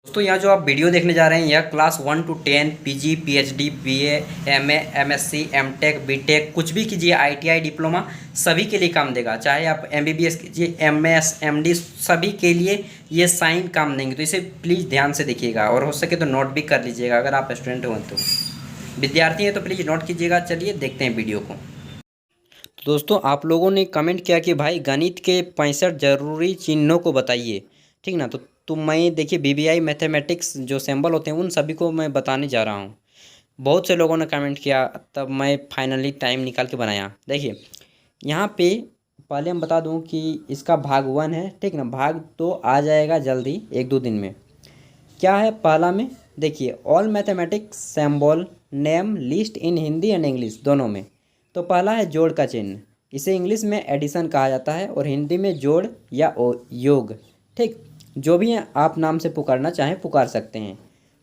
दोस्तों यहाँ जो आप वीडियो देखने जा रहे हैं यह class 1 to 10 PG PhD BA MA MSc MTech BTech कुछ भी कीजिए आईटीआई डिप्लोमा सभी के लिए काम देगा। चाहे आप एमबीबीएस कीजिए एमएस एमडी सभी के लिए ये साइन काम देंगे। तो इसे प्लीज़ ध्यान से देखिएगा और हो सके तो नोट भी कर लीजिएगा। अगर आप स्टूडेंट हो तो विद्यार्थी हैं तो प्लीज़ नोट कीजिएगा। चलिए देखते हैं वीडियो को। तो दोस्तों आप लोगों ने कमेंट किया कि भाई गणित के 65 जरूरी चिन्हों को बताइए, ठीक ना। तो मैं देखिए बीबीआई मैथमेटिक्स जो सिंबल होते हैं उन सभी को मैं बताने जा रहा हूँ। बहुत से लोगों ने कमेंट किया तब मैं फाइनली टाइम निकाल के बनाया। देखिए यहाँ पे पहले हम बता दूँ कि इसका भाग 1 है, ठीक ना। भाग 2 आ जाएगा जल्दी 1-2 दिन में। क्या है पहला में, देखिए all mathematics symbol name list in Hindi and English दोनों में। तो पहला है जोड़ का चिन्ह, इसे इंग्लिश में एडिशन कहा जाता है और हिंदी में जोड़ या योग, ठीक। जो भी आप नाम से पुकारना चाहें पुकार सकते हैं।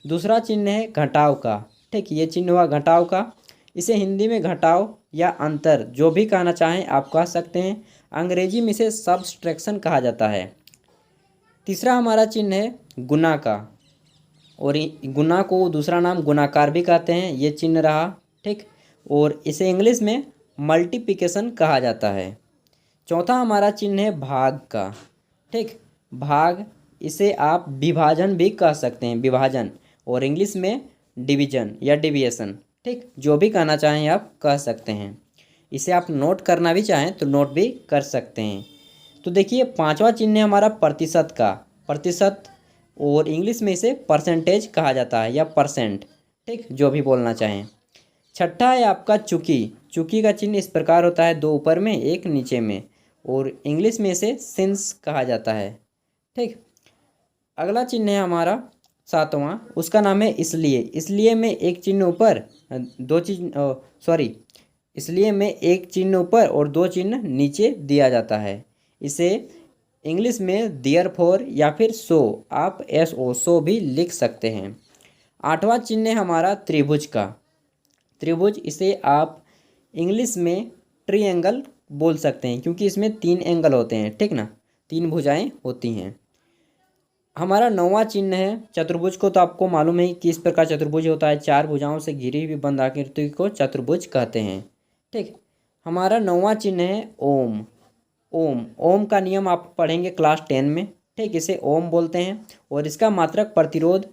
दूसरा चिन्ह है घटाव का, ठीक। ये चिन्ह हुआ घटाव का, इसे हिंदी में घटाव या अंतर जो भी कहना चाहें आप कह सकते हैं। अंग्रेजी में इसे सब्सट्रैक्शन कहा जाता है। तीसरा हमारा चिन्ह है गुना का, और गुना को दूसरा नाम गुणाकार भी कहते हैं। ये चिन्ह रहा, ठीक। और इसे इंग्लिश में मल्टीप्लिकेशन कहा जाता है। चौथा हमारा चिन्ह है भाग का, ठीक। भाग इसे आप विभाजन भी कह सकते हैं, विभाजन, और इंग्लिश में डिवीजन या डिविएशन, ठीक। जो भी कहना चाहें आप कह सकते हैं। इसे आप नोट करना भी चाहें तो नोट भी कर सकते हैं। तो देखिए पांचवा चिन्ह है हमारा प्रतिशत का, प्रतिशत, और इंग्लिश में इसे परसेंटेज कहा जाता है या परसेंट, ठीक। जो भी बोलना चाहें। छठा है आपका चुकी, चुकी का चिन्ह इस प्रकार होता है, 2 ऊपर में 1 नीचे में, और इंग्लिश में इसे सिंस कहा जाता है, ठीक। अगला चिन्ह है हमारा 7वां, उसका नाम है इसलिए। इसलिए में एक चिन्ह ऊपर इसलिए में एक चिन्ह ऊपर और 2 चिन्ह नीचे दिया जाता है। इसे इंग्लिश में देयरफॉर या फिर सो, आप सो भी लिख सकते हैं। 8वां चिन्ह है हमारा त्रिभुज का, त्रिभुज, इसे आप इंग्लिश में ट्रायंगल बोल सकते हैं क्योंकि इसमें 3 एंगल होते हैं, ठीक ना, 3 भुजाएं होती हैं। हमारा 9वां चिन्ह है चतुर्भुज को, तो आपको मालूम है कि इस प्रकार चतुर्भुज होता है, 4 भुजाओं से घिरी हुई बंद आकृति को चतुर्भुज कहते हैं, ठीक। हमारा 9वां चिन्ह है ओम। ओम, ओम का नियम आप पढ़ेंगे क्लास 10 में, ठीक। इसे ओम बोलते हैं और इसका मात्रक प्रतिरोध,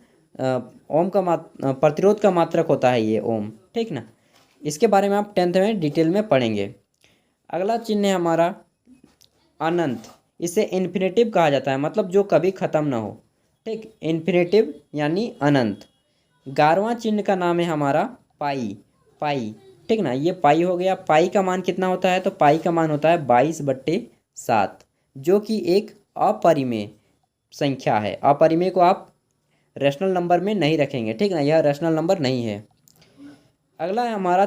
ओम का प्रतिरोध का मात्रक होता है ये ओम, ठीक ना। इसके बारे में आप 10th में डिटेल में पढ़ेंगे। अगला चिन्ह है हमारा अनंत, इसे इन्फिनेटिव कहा जाता है, मतलब जो कभी ख़त्म ना हो, ठीक। इन्फिनेटिव यानी अनंत। 11वां चिन्ह का नाम है हमारा पाई, पाई, ठीक ना। ये पाई हो गया। पाई का मान कितना होता है, तो पाई का मान होता है 22/7, जो कि एक अपरिमेय संख्या है। अपरिमेय को आप रैशनल नंबर में नहीं रखेंगे, ठीक ना, यह रैशनल नंबर नहीं है। अगला है हमारा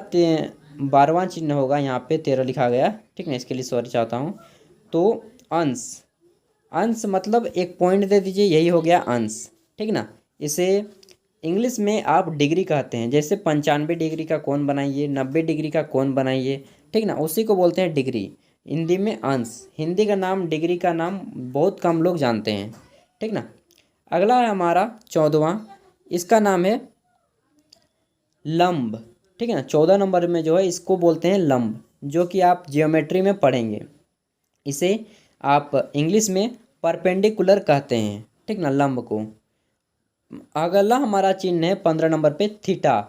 12वां चिन्ह होगा, यहाँ पे 13 लिखा गया, ठीक ना, इसके लिए सॉरी चाहता हूँ। तो अंश, अंश मतलब एक पॉइंट दे दीजिए, यही हो गया अंश, ठीक ना। इसे इंग्लिश में आप डिग्री कहते हैं, जैसे 95 डिग्री का कोण बनाइए, 90 डिग्री का कोण बनाइए, ठीक ना, उसी को बोलते हैं डिग्री। हिंदी में अंश, हिंदी का नाम डिग्री का नाम बहुत कम लोग जानते हैं, ठीक ना। अगला है हमारा 14वां, इसका नाम है लंब, ठीक है ना। 14 नंबर में जो है इसको बोलते हैं लंब, जो कि आप जियोमेट्री में पढ़ेंगे। इसे आप इंग्लिश में परपेंडिकुलर कहते हैं, ठीक ना, लंब को। अगला हमारा चिन्ह है 15 नंबर पे थीटा,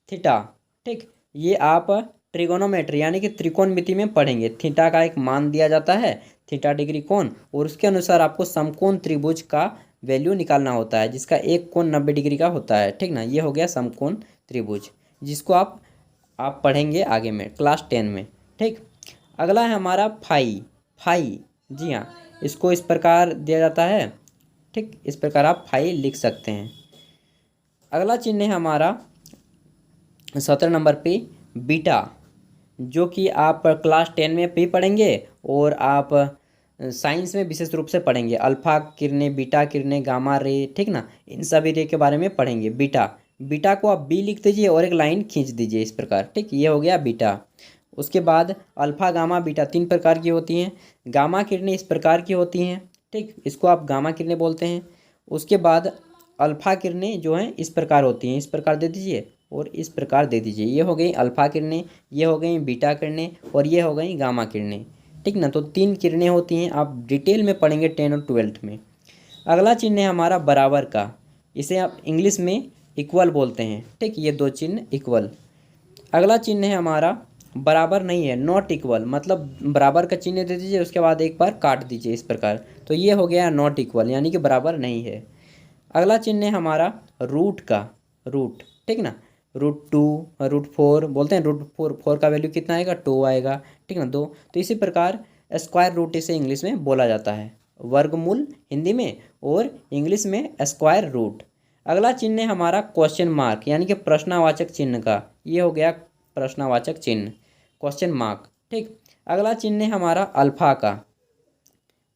थीटा, ठीक। ये आप ट्रिगोनोमेट्री यानी कि त्रिकोणमिति में पढ़ेंगे। थीटा का एक मान दिया जाता है, थीटा डिग्री कोण, और उसके अनुसार आपको समकोण त्रिभुज का वैल्यू निकालना होता है, जिसका एक कोण 90 डिग्री का होता है, ठीक ना। ये हो गया समकोण त्रिभुज, जिसको आप पढ़ेंगे आगे में क्लास 10 में, ठीक। अगला है हमारा फाई, फाई, जी हाँ, इसको इस प्रकार दिया जाता है, ठीक। इस प्रकार आप फाई लिख सकते हैं। अगला चिन्ह है हमारा 17 नंबर पे बीटा, जो कि आप क्लास 10 में भी पढ़ेंगे और आप साइंस में विशेष रूप से पढ़ेंगे। अल्फा किरणें, बीटा किरणें, गामा रे, ठीक ना, इन सभी रे के बारे में पढ़ेंगे। बीटा, बीटा को आप बी लिख दीजिए और एक लाइन खींच दीजिए इस प्रकार, ठीक। ये हो गया बीटा। उसके बाद अल्फा गामा बीटा 3 प्रकार की होती हैं। गामा किरणें इस प्रकार की होती हैं, ठीक, इसको आप गामा किरणें बोलते हैं। उसके बाद अल्फ़ा किरणें जो हैं इस प्रकार होती हैं, इस प्रकार दे दीजिए और इस प्रकार दे दीजिए। ये हो गई अल्फ़ा किरणें, ये हो गई बीटा किरणें और ये हो गई गामा किरणें। ठीक ना, तो 3 किरणें होती हैं, आप डिटेल में पढ़ेंगे 10 और 12th में। अगला चिन्ह है हमारा बराबर का, इसे आप इंग्लिश में इक्वल बोलते हैं। ठीक, ये 2 चिन्ह इक्वल। अगला चिन्ह है हमारा बराबर नहीं है, नॉट इक्वल, मतलब बराबर का चिन्ह दे दीजिए, उसके बाद एक बार काट दीजिए इस प्रकार, तो ये हो गया नॉट इक्वल, यानी कि बराबर नहीं है। अगला चिन्ह है हमारा रूट का, रूट। ठीक ना, √2, √4 बोलते हैं। √4 का वैल्यू कितना आएगा, 2 आएगा। ठीक ना, 2। तो इसी प्रकार स्क्वायर रूट इसे इंग्लिश में बोला जाता है, वर्गमूल हिंदी में और इंग्लिश में स्क्वायर रूट। अगला चिन्ह है हमारा क्वेश्चन मार्क, यानी कि प्रश्नवाचक चिन्ह का, ये हो गया प्रश्नवाचक चिन्ह, क्वेश्चन मार्क। ठीक, अगला चिन्ह है हमारा अल्फ़ा का,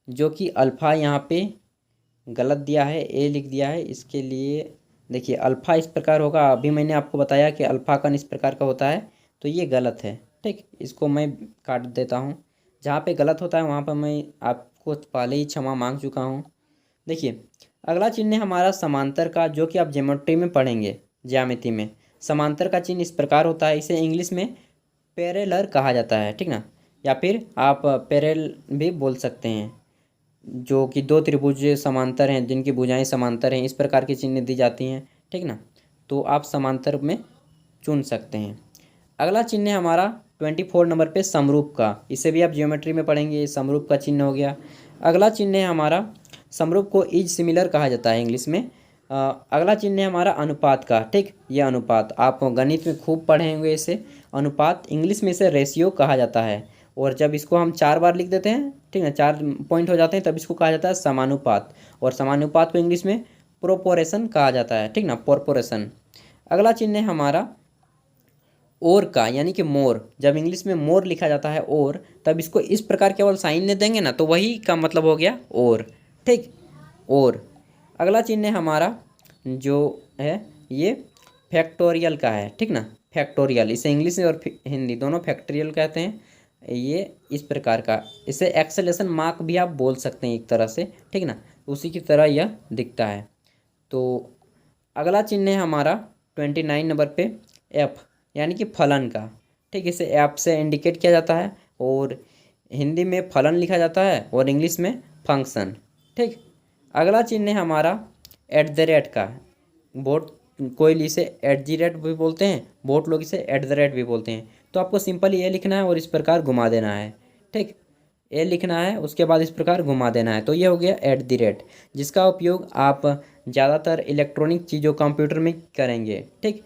जो कि अल्फ़ा यहाँ पे गलत दिया है, ए लिख दिया है। इसके लिए देखिए अल्फ़ा इस प्रकार होगा, अभी मैंने आपको बताया कि अल्फ़ा का इस प्रकार का होता है, तो ये गलत है। ठीक, इसको मैं काट देता हूँ, जहाँ पे गलत होता है वहाँ पर मैं आपको पहले ही क्षमा मांग चुका हूँ। देखिए अगला चिन्ह है हमारा समांतर का, जो कि आप ज्योमेट्री में पढ़ेंगे, ज्यामिति में। समांतर का चिन्ह इस प्रकार होता है, इसे इंग्लिश में पैरेलल कहा जाता है। ठीक ना, या फिर आप पैरेलल भी बोल सकते हैं, जो कि 2 त्रिभुज समांतर हैं, जिनकी भुजाएं समांतर हैं, इस प्रकार की चिन्ह दी जाती हैं। ठीक ना, तो आप समांतर में चुन सकते हैं। अगला चिन्ह है हमारा 24 नंबर पे समरूप का, इसे भी आप ज्योमेट्री में पढ़ेंगे, ये समरूप का चिन्ह हो गया। अगला चिन्ह है हमारा, समरूप को इज सिमिलर कहा जाता है इंग्लिश में। अगला चिन्ह है हमारा अनुपात का। ठीक, ये अनुपात आप गणित में खूब पढ़े होंगे इसे। अनुपात इंग्लिश में इसे रेशियो कहा जाता है, और जब इसको हम 4 बार लिख देते हैं, ठीक है, 4 पॉइंट हो जाते हैं, तब इसको कहा जाता है समानुपात, और समानुपात को इंग्लिश में प्रोपोर्शन कहा जाता है। ठीक ना, प्रोपोर्शन। अगला चिन्ह है हमारा और का, यानी कि मोर। जब इंग्लिश में मोर लिखा जाता है और, तब इसको इस प्रकार केवल साइन दे देंगे ना, तो वही का मतलब हो गया और। ठीक, और। अगला चिन्ह है हमारा जो है ये फैक्टोरियल का है। ठीक ना, फैक्टोरियल, इसे इंग्लिश और हिंदी दोनों फैक्टोरियल कहते हैं। ये इस प्रकार का, इसे एक्सेलेशन मार्क भी आप बोल सकते हैं एक तरह से। ठीक ना, उसी की तरह यह दिखता है। तो अगला चिन्ह है हमारा 29 नंबर पे एफ, यानी कि फलन का। ठीक, इसे एफ से इंडिकेट किया जाता है, और हिंदी में फलन लिखा जाता है और इंग्लिश में फंक्शन। ठीक, अगला चिन्ह है हमारा एट द रेट का। बहुत कोई इसे एट द रेट भी बोलते हैं, बहुत लोग इसे एट द रेट भी बोलते हैं। तो आपको सिंपल ये लिखना है और इस प्रकार घुमा देना है। ठीक, ए लिखना है, उसके बाद इस प्रकार घुमा देना है, तो ये हो गया एट द रेट, जिसका उपयोग आप ज़्यादातर इलेक्ट्रॉनिक चीज़ों कंप्यूटर में करेंगे। ठीक,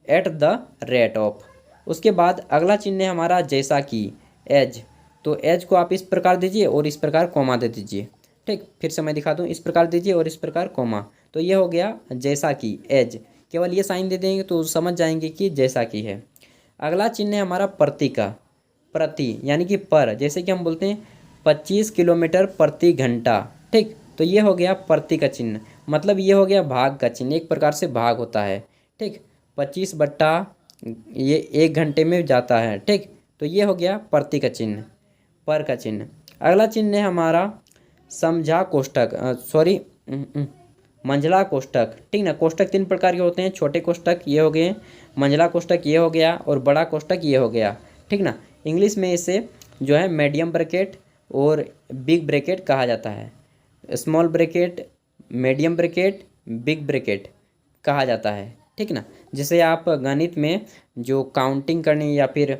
एट द रेट ऑफ। उसके बाद अगला चिन्ह है हमारा जैसा कि, एज। तो एज को आप इस प्रकार दीजिए और इस प्रकार कॉमा दे दीजिए। ठीक, फिर से मैं दिखा दूँ, इस प्रकार दीजिए और इस प्रकार कॉमा, तो ये हो गया जैसा कि, एज। केवल ये साइन दे देंगे तो समझ जाएंगे कि जैसा कि है। अगला चिन्ह है हमारा प्रति का, प्रति यानी कि पर, जैसे कि हम बोलते हैं 25 किलोमीटर प्रति घंटा। ठीक, तो ये हो गया प्रति का चिन्ह, मतलब ये हो गया भाग का चिन्ह, एक प्रकार से भाग होता है। ठीक, 25 बट्टा ये 1 घंटे में जाता है। ठीक, तो ये हो गया प्रति का चिन्ह, पर का चिन्ह। अगला चिन्ह है हमारा समझा कोष्ठक, सॉरी मंझला कोष्ठक। ठीक ना, कोष्ठक 3 प्रकार के होते हैं, छोटे कोष्ठक ये हो गए, मंझला कोष्ठक ये हो गया, और बड़ा कोष्ठक ये हो गया। ठीक ना, इंग्लिश में इसे जो है मीडियम ब्रैकेट और बिग ब्रैकेट कहा जाता है। Small bracket, medium bracket, big bracket कहा जाता है। ठीक ना, जिसे आप गणित में जो काउंटिंग करने या फिर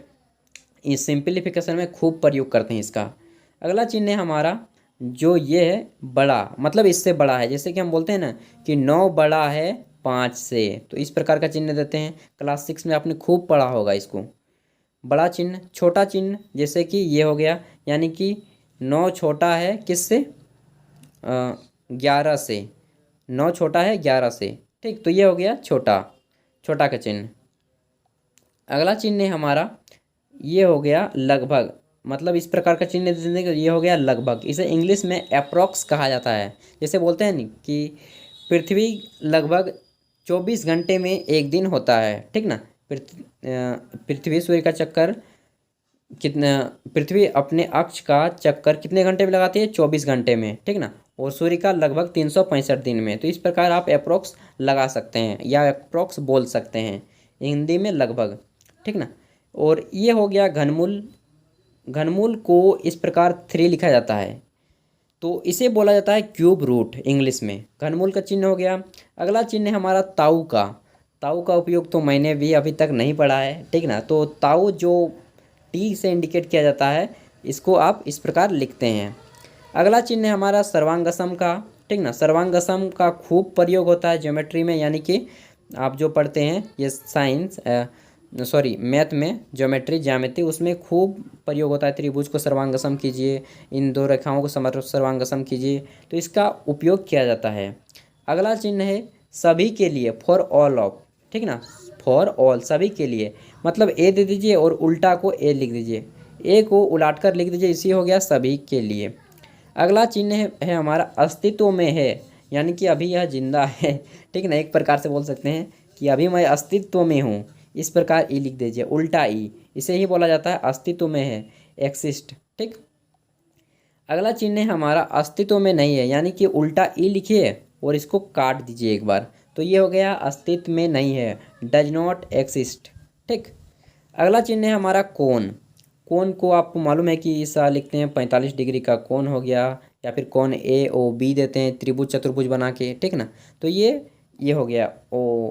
इस सिंप्लीफिकेशन में खूब प्रयोग करते हैं इसका। अगला चिन्ह है हमारा जो ये है बड़ा, मतलब इससे बड़ा है, जैसे कि हम बोलते हैं ना कि 9 बड़ा है 5 से, तो इस प्रकार का चिन्ह देते हैं। क्लास 6 में आपने खूब पढ़ा होगा इसको। बड़ा चिन्ह, छोटा चिन्ह, जैसे कि ये हो गया, यानी कि 9 छोटा है किससे, 11 से। 9 छोटा है 11 से। ठीक, तो ये हो गया छोटा, छोटा का चिन्ह। अगला चिन्ह है हमारा ये हो गया लगभग, मतलब इस प्रकार का चिन्ह देने का, ये हो गया लगभग, इसे इंग्लिश में अप्रॉक्स कहा जाता है। जैसे बोलते हैं नहीं कि पृथ्वी लगभग 24 घंटे में एक दिन होता है। ठीक ना, पृथ्वी सूर्य का चक्कर कितना, पृथ्वी अपने अक्ष का चक्कर कितने घंटे में लगाती है, 24 घंटे में। ठीक ना, और सूर्य का लगभग 365 दिन में। तो इस प्रकार आप अप्रोक्स लगा सकते हैं या अप्रोक्स बोल सकते हैं हिंदी में लगभग, ठीक ना। और ये हो गया घनमूल। घनमूल को इस प्रकार 3 लिखा जाता है, तो इसे बोला जाता है क्यूब रूट इंग्लिश में। घनमूल का चिन्ह हो गया। अगला चिन्ह है हमारा ताऊ का। ताऊ का उपयोग तो मैंने भी अभी तक नहीं पढ़ा है, ठीक ना। तो ताऊ जो टी से इंडिकेट किया जाता है, इसको आप इस प्रकार लिखते हैं। अगला चिन्ह है हमारा सर्वांगसम का, ठीक ना। सर्वांगसम का खूब प्रयोग होता है ज्योमेट्री में, यानी कि आप जो पढ़ते हैं ये साइंस मैथ में ज्योमेट्री ज्यामिति, उसमें खूब प्रयोग होता है। त्रिभुज को सर्वांगसम कीजिए, इन दो रेखाओं को सर्वांगसम कीजिए, तो इसका उपयोग किया जाता है। अगला चिन्ह है सभी के लिए, फॉर ऑल ऑफ, ठीक ना। फॉर ऑल सभी के लिए, मतलब ए दे दीजिए और उल्टा को ए लिख दीजिए, ए को उलाट कर लिख दीजिए, इसी हो गया सभी के लिए। अगला चिन्ह है हमारा अस्तित्व में है, यानी कि अभी यह जिंदा है, ठीक ना। एक प्रकार से बोल सकते हैं कि अभी मैं अस्तित्व में हूँ, इस प्रकार ई लिख दीजिए, उल्टा ई, इसे ही बोला जाता है अस्तित्व में है, एक्सिस्ट, ठीक। अगला चिन्ह है हमारा अस्तित्व में नहीं है, यानी कि उल्टा ई लिखिए और इसको काट दीजिए एक बार, तो ये हो गया अस्तित्व में नहीं है, डज नॉट एक्सिस्ट, ठीक। अगला चिन्ह है हमारा कोण। कोण को आपको मालूम है कि इस लिखते हैं 45 डिग्री का कोण हो गया, या फिर कोण ए ओ बी देते हैं त्रिभुज चतुर्भुज बना के, ठीक ना। तो ये हो गया ओ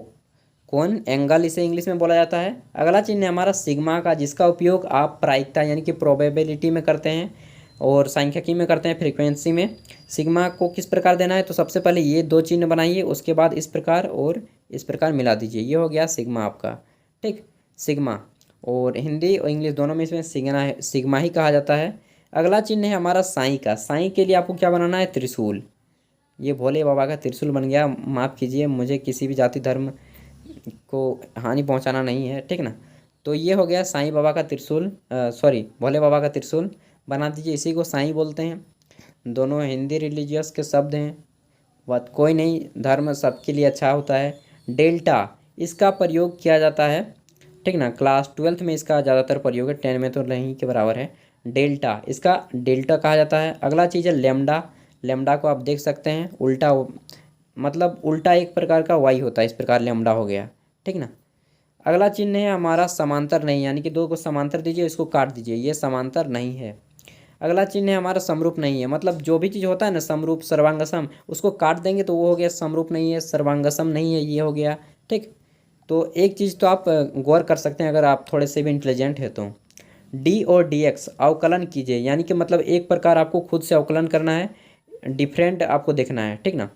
कोण, एंगल इसे इंग्लिश में बोला जाता है। अगला चिन्ह है हमारा सिग्मा का, जिसका उपयोग आप प्रायिकता यानी कि प्रोबेबिलिटी में करते हैं और सांख्यिकी में करते हैं, फ्रीक्वेंसी में। सिग्मा को किस प्रकार देना है, तो सबसे पहले ये 2 चिन्ह बनाइए, उसके बाद इस प्रकार और इस प्रकार मिला दीजिए, ये हो गया सिग्मा आपका, ठीक। सिग्मा, और हिंदी और इंग्लिश दोनों में इसमें सिग्मा ही कहा जाता है। अगला चिन्ह है हमारा साईं का। साईं के लिए आपको क्या बनाना है, त्रिशूल। ये भोले बाबा का त्रिशूल बन गया, माफ़ कीजिए, मुझे किसी भी जाति धर्म को हानि पहुंचाना नहीं है, ठीक ना। तो ये हो गया साईं बाबा का त्रिशूल, भोले बाबा का त्रिशूल बना दीजिए, इसी को साईं बोलते हैं। दोनों हिंदी रिलीजियस के शब्द हैं, बात कोई नहीं, धर्म सबके लिए अच्छा होता है। डेल्टा, इसका प्रयोग किया जाता है, ठीक ना। क्लास 12th में इसका ज़्यादातर प्रयोग है, 10 में तो नहीं के बराबर है। डेल्टा, इसका डेल्टा कहा जाता है। अगला चीज़ है लेमडा। लेमडा को आप देख सकते हैं उल्टा, मतलब उल्टा एक प्रकार का वाई होता है, इस प्रकार लेमडा हो गया, ठीक ना। अगला चिन्ह है हमारा समांतर नहीं, यानी कि 2 को समांतर दीजिए, इसको काट दीजिए, ये समांतर नहीं है। अगला चिन्ह है हमारा समरूप नहीं है, मतलब जो भी चीज़ होता है ना समरूप सर्वांगसम, उसको काट देंगे तो वो हो गया समरूप नहीं है, सर्वांगसम नहीं है, ये हो गया, ठीक। तो एक चीज़ तो आप गौर कर सकते हैं अगर आप थोड़े से भी इंटेलिजेंट है तो, डी और डी एक्स अवकलन कीजिए, यानी कि मतलब एक प्रकार आपको खुद से अवकलन करना है, डिफरेंट आपको देखना है, ठीक ना।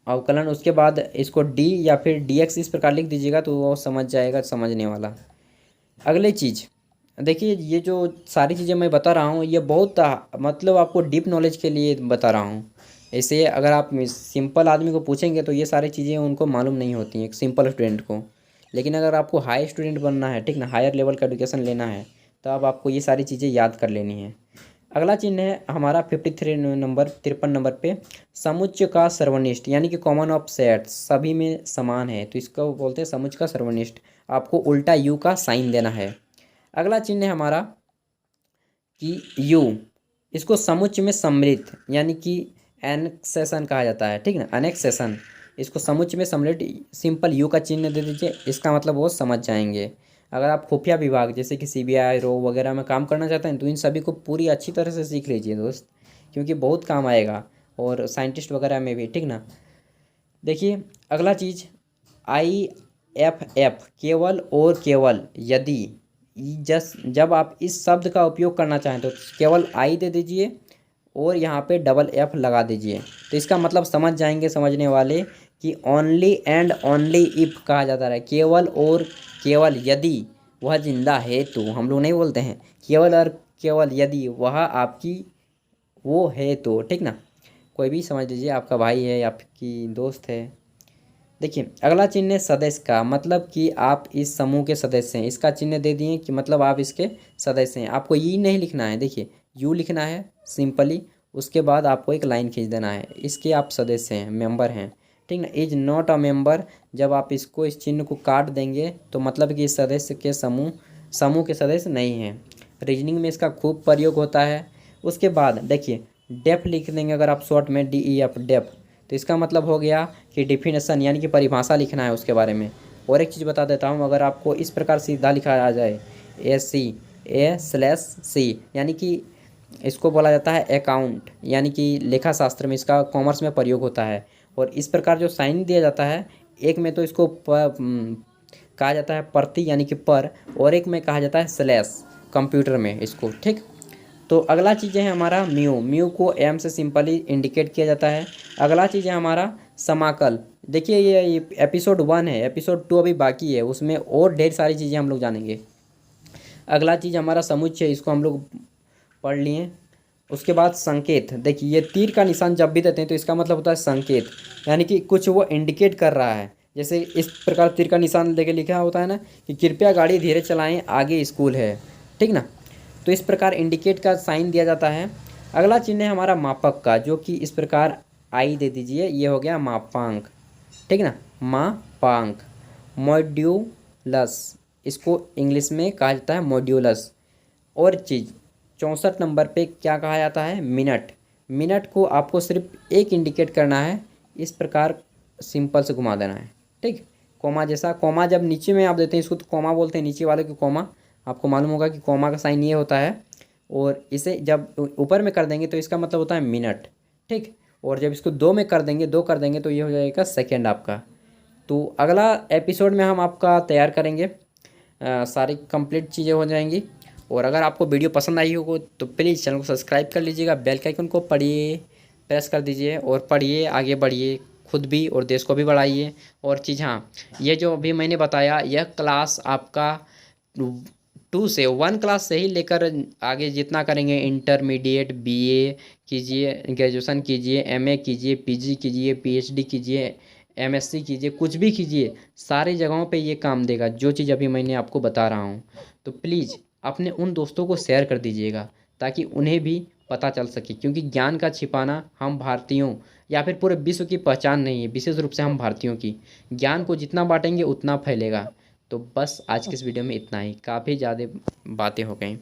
अवकलन, उसके बाद इसको डी या फिर डी एक्स इस प्रकार लिख दीजिएगा तो वो समझ जाएगा समझने वाला। अगली चीज़ देखिए, ये जो सारी चीज़ें मैं बता रहा हूँ ये बहुत मतलब आपको डीप नॉलेज के लिए बता रहा हूँ। ऐसे अगर आप सिंपल आदमी को पूछेंगे तो ये सारी चीज़ें उनको मालूम नहीं होती हैं, एक सिंपल स्टूडेंट को। लेकिन अगर आपको हाई स्टूडेंट बनना है, ठीक ना, हायर लेवल का एजुकेशन लेना है, तो अब आपको ये सारी चीज़ें याद कर लेनी है। अगला चिन्ह है हमारा 53 नंबर पे, समुच्चय का सर्वनिष्ठ, यानी कि कॉमन ऑफ सेट्स, सभी में समान है, तो इसको बोलते हैं समुच्चय का सर्वनिष्ठ। आपको उल्टा यू का साइन देना है। अगला चिन्ह है हमारा कि यू, इसको समुच्चय में सम्मिलित, यानी कि एनेक्सेशन कहा जाता है, ठीक ना, एनेक्सेशन, इसको समुच्चय में सम्मिलित, सिंपल यू का चिन्ह दे दीजिए, इसका मतलब वो समझ जाएंगे। अगर आप खुफिया विभाग जैसे कि सीबीआई रो वगैरह में काम करना चाहते हैं तो इन सभी को पूरी अच्छी तरह से सीख लीजिए दोस्त, क्योंकि बहुत काम आएगा, और साइंटिस्ट वगैरह में भी, ठीक ना। देखिए अगला चीज़ IFF, केवल और केवल यदि, जब आप इस शब्द का उपयोग करना चाहें तो केवल आई दे दीजिए और यहाँ पे डबल एफ लगा दीजिए, तो इसका मतलब समझ जाएंगे समझने वाले कि ओनली एंड ओनली इफ कहा जाता है, केवल और केवल यदि वह जिंदा है तो, हम लोग नहीं बोलते हैं केवल और केवल यदि वह आपकी वो है तो, ठीक ना। कोई भी समझ लीजिए, आपका भाई है, आपकी दोस्त है। देखिए अगला चिन्ह है सदस्य का, मतलब कि आप इस समूह के सदस्य हैं, इसका चिन्ह दे दिए कि मतलब आप इसके सदस्य हैं। आपको ये नहीं लिखना है, देखिए यू लिखना है सिंपली, उसके बाद आपको एक लाइन खींच देना है, इसके आप सदस्य हैं, मेंबर हैं, ठीक ना। इज नॉट अ मेंबर, जब आप इसको इस चिन्ह को काट देंगे तो मतलब कि इस सदस्य के समूह के सदस्य नहीं हैं। रीजनिंग में इसका खूब प्रयोग होता है। उसके बाद देखिए डेफ लिख देंगे अगर आप शॉर्ट में DEF डेफ, तो इसका मतलब हो गया कि डिफिनेशन यानी कि परिभाषा लिखना है उसके बारे में। और एक चीज़ बता देता हूँ, अगर आपको इस प्रकार सीधा लिखा आ जाए A/C यानी कि इसको बोला जाता है अकाउंट, यानी कि लेखा शास्त्र में इसका कॉमर्स में प्रयोग होता है। और इस प्रकार जो साइन दिया जाता है, एक में तो इसको कहा जाता है प्रति यानी कि पर, और एक में कहा जाता है स्लैश कंप्यूटर में इसको, ठीक। तो अगला चीज़ है हमारा म्यू को एम से सिंपली इंडिकेट किया जाता है। अगला चीज़ है हमारा समाकल। देखिए ये एपिसोड 1 है, एपिसोड 2 अभी बाकी है, उसमें और ढेर सारी चीज़ें हम लोग जानेंगे। अगला चीज़ हमारा समुच्चय, इसको हम लोग पढ़ लिए। उसके बाद संकेत, देखिए ये तीर का निशान जब भी देते हैं तो इसका मतलब होता है संकेत, यानी कि कुछ वो इंडिकेट कर रहा है। जैसे इस प्रकार तीर का निशान देके लिखा होता है ना कि कृपया गाड़ी धीरे चलाएं, आगे स्कूल है, ठीक ना। तो इस प्रकार इंडिकेट का साइन दिया जाता है। अगला चिन्ह है हमारा मापक का, जो कि इस प्रकार आई दे दीजिए, ये हो गया मापांक, ठीक ना, मापांक। मॉड्यूलस, इसको इंग्लिश में कहा जाता है मॉड्यूलस। और चीज़ 64 नंबर पे क्या कहा जाता है, मिनट। मिनट को आपको सिर्फ एक इंडिकेट करना है, इस प्रकार सिंपल से घुमा देना है, ठीक। कॉमा जैसा, कॉमा जब नीचे में आप देते हैं इसको तो कॉमा बोलते हैं, नीचे वाले को कॉमा। आपको मालूम होगा कि कॉमा का साइन ये होता है, और इसे जब ऊपर में कर देंगे तो इसका मतलब होता है मिनट, ठीक। और जब इसको 2 में कर देंगे, 2 कर देंगे तो ये हो जाएगा सेकेंड आपका। तो अगला एपिसोड में हम आपका तैयार करेंगे, सारी कंप्लीट चीज़ें हो जाएंगी। और अगर आपको वीडियो पसंद आई हो तो प्लीज़ चैनल को सब्सक्राइब कर लीजिएगा, बेल के आइकन को पढ़िए, प्रेस कर दीजिए और पढ़िए, आगे बढ़िए, खुद भी और देश को भी बढ़ाइए। और चीज़, हाँ, ये जो अभी मैंने बताया यह क्लास आपका 2 से 1 क्लास से ही लेकर आगे जितना करेंगे, इंटरमीडिएट, BA कीजिए, ग्रेजुएशन कीजिए, MA कीजिए, PG कीजिए, PhD कीजिए, MSc कीजिए, कुछ भी कीजिए, सारी जगहों पे ये काम देगा जो चीज़ अभी मैंने आपको बता रहा हूँ। तो प्लीज़ अपने उन दोस्तों को शेयर कर दीजिएगा ताकि उन्हें भी पता चल सके, क्योंकि ज्ञान का छिपाना हम भारतीयों या फिर पूरे विश्व की पहचान नहीं है, विशेष रूप से हम भारतीयों की। ज्ञान को जितना बांटेंगे उतना फैलेगा। तो बस आज के इस वीडियो में इतना ही, काफ़ी ज़्यादा बातें हो गई।